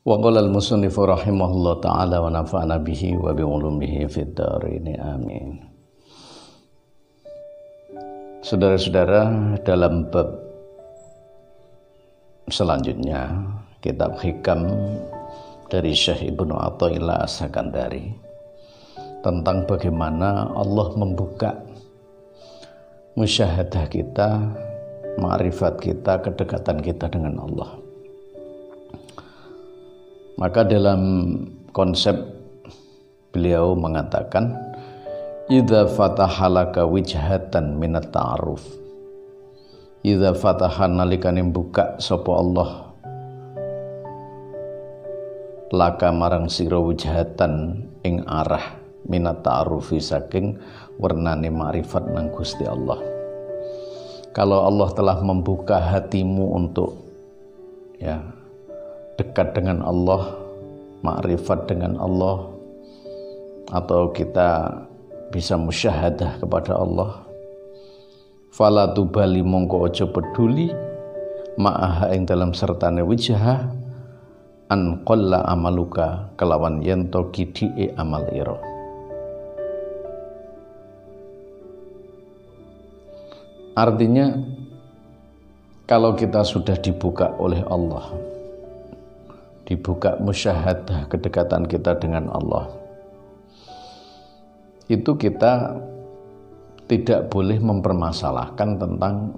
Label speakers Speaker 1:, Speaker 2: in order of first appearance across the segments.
Speaker 1: Wa qala al-musannifu rahimahullah ta'ala wa nafa'ana bihi wa bi'ulumihi fid dharain amin. Saudara-saudara, dalam bab selanjutnya kitab hikam dari Syekh Ibnu Athaillah As-Sakandari tentang bagaimana Allah membuka musyahadah kita, ma'rifat kita, kedekatan kita dengan Allah. Maka dalam konsep beliau mengatakan, idza fataha laka wijhatan minat ta'aruf. Idza fataha nalikane buka sapa Allah laka marang sira wijhatan ing arah minat ta'arufi saking wernane ma'rifat nang Gusti Allah. Kalau Allah telah membuka hatimu untuk dekat dengan Allah, ma'rifat dengan Allah, atau kita bisa musyahadah kepada Allah, fala tubali mongko aja peduli ma'aha ing dalam sertane wijhah an qalla amaluka kelawan yen to kidike amal ira. Artinya kalau kita sudah dibuka oleh Allah, dibuka musyahadah kedekatan kita dengan Allah, itu kita tidak boleh mempermasalahkan tentang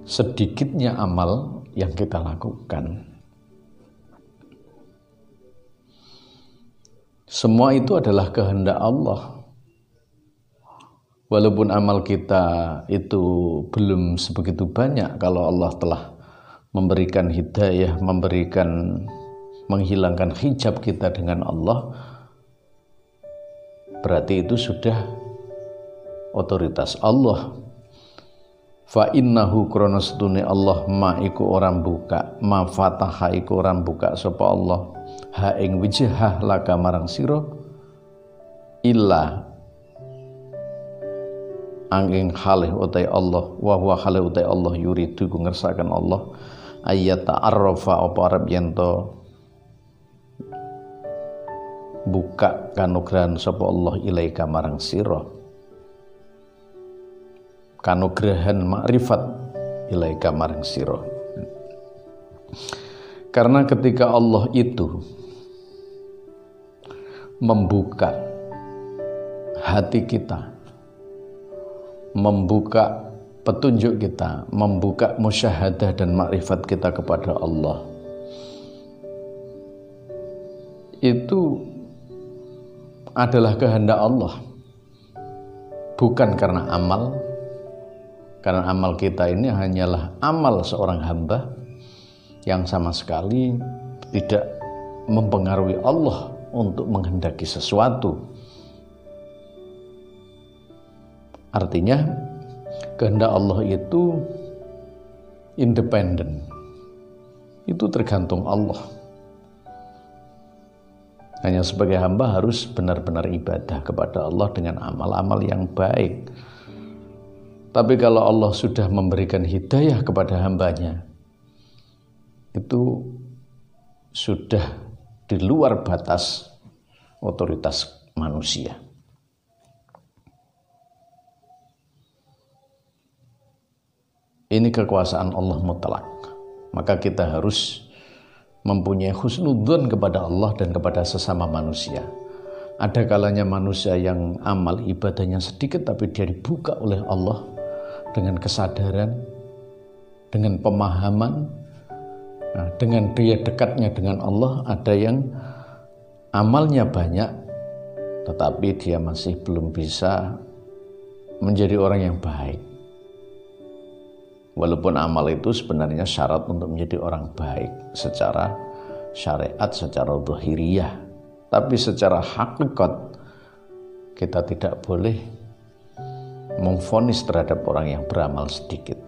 Speaker 1: sedikitnya amal yang kita lakukan. Semua itu adalah kehendak Allah. Walaupun amal kita itu belum sebegitu banyak, kalau Allah telah memberikan hidayah, menghilangkan hijab kita dengan Allah, berarti itu sudah otoritas Allah. Fa innahu krana setune Allah ma iku orang buka, ma fataha iku orang buka sapa Allah ha ing wijhah laka marang sira illa angin halih utai Allah wa huwa halih utai Allah yuridu ku ngersakan Allah ayat ta'arrafa apa arab yanto buka kanugrahan sapa Allah ilaika marang sira, kanugrahan makrifat ilaika marang sira. Karena ketika Allah itu membuka hati kita, membuka petunjuk kita, membuka musyahadah dan makrifat kita kepada Allah, itu adalah kehendak Allah, bukan karena amal. Karena amal kita ini hanyalah amal seorang hamba yang sama sekali tidak mempengaruhi Allah untuk menghendaki sesuatu. Artinya kehendak Allah itu independen, itu tergantung Allah. Hanya sebagai hamba harus benar-benar ibadah kepada Allah dengan amal-amal yang baik. Tapi kalau Allah sudah memberikan hidayah kepada hambanya, itu sudah di luar batas otoritas manusia. Ini kekuasaan Allah mutlak. Maka kita harus mempunyai husnudzon kepada Allah dan kepada sesama manusia. Ada kalanya manusia yang amal ibadahnya sedikit tapi dia dibuka oleh Allah dengan kesadaran, dengan pemahaman, dengan dia dekatnya dengan Allah. Ada yang amalnya banyak tetapi dia masih belum bisa menjadi orang yang baik. Walaupun amal itu sebenarnya syarat untuk menjadi orang baik secara syariat, secara zahiriyah, tapi secara hakikat kita tidak boleh memvonis terhadap orang yang beramal sedikit.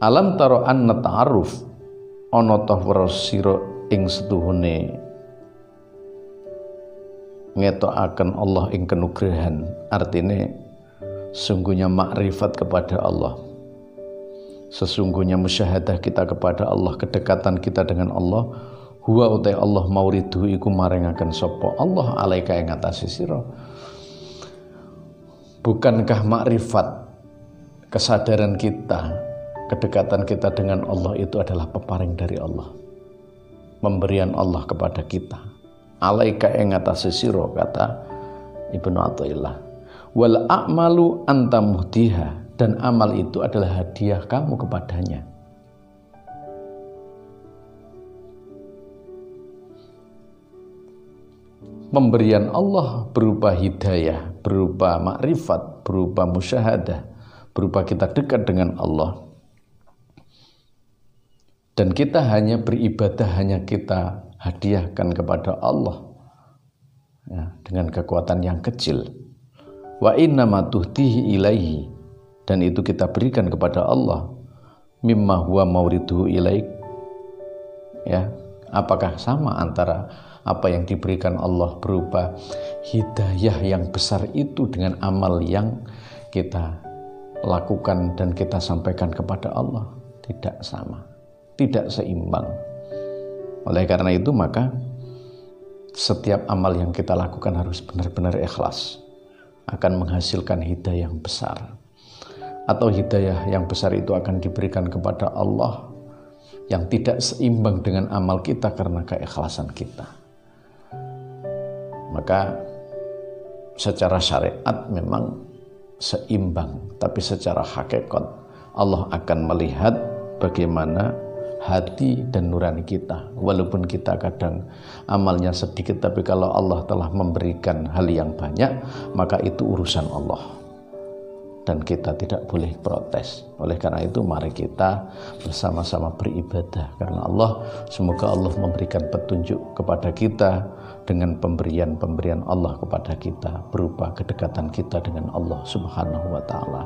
Speaker 1: Alam taro anna ta'aruf ana ta sira ing setuhune ngetokaken Allah ing kenugrahan, artine sungguhnya makrifat kepada Allah Sesungguhnya musyahadah kita kepada Allah, kedekatan kita dengan Allah, huwa utai Allah mauridu iku maringaken sapa Allah alaika ing atase sira. Bukankah makrifat, kesadaran kita, kedekatan kita dengan Allah itu adalah peparing dari Allah, pemberian Allah kepada kita. Alaika ing atase sira, kata Ibnu Athaillah. Wal a'malu anta muhdiha, dan amal itu adalah hadiah kamu kepadanya. Pemberian Allah berupa hidayah, berupa makrifat, berupa musyahadah, berupa kita dekat dengan Allah. Dan kita hanya beribadah, hanya kita hadiahkan kepada Allah ya, dengan kekuatan yang kecil. Wa innama tuhtihi ilaihi, dan itu kita berikan kepada Allah. Mimma huwa mauriduhu ilaik, ya, apakah sama antara apa yang diberikan Allah berupa hidayah yang besar itu dengan amal yang kita lakukan dan kita sampaikan kepada Allah? Tidak sama, tidak seimbang. Oleh karena itu maka setiap amal yang kita lakukan harus benar-benar ikhlas, akan menghasilkan hidayah yang besar. Atau hidayah yang besar itu akan diberikan kepada Allah yang tidak seimbang dengan amal kita karena keikhlasan kita. Maka secara syariat memang seimbang, tapi secara hakikat Allah akan melihat bagaimana hati dan nurani kita. Walaupun kita kadang amalnya sedikit, tapi kalau Allah telah memberikan hal yang banyak, maka itu urusan Allah dan kita tidak boleh protes. Oleh karena itu mari kita bersama-sama beribadah karena Allah. Semoga Allah memberikan petunjuk kepada kita dengan pemberian-pemberian Allah kepada kita berupa kedekatan kita dengan Allah Subhanahu wa taala.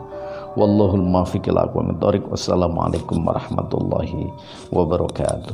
Speaker 1: Wallahul muwaffiq ila aqwamit thoriq. Wassalamualaikum warahmatullahi wabarakatuh.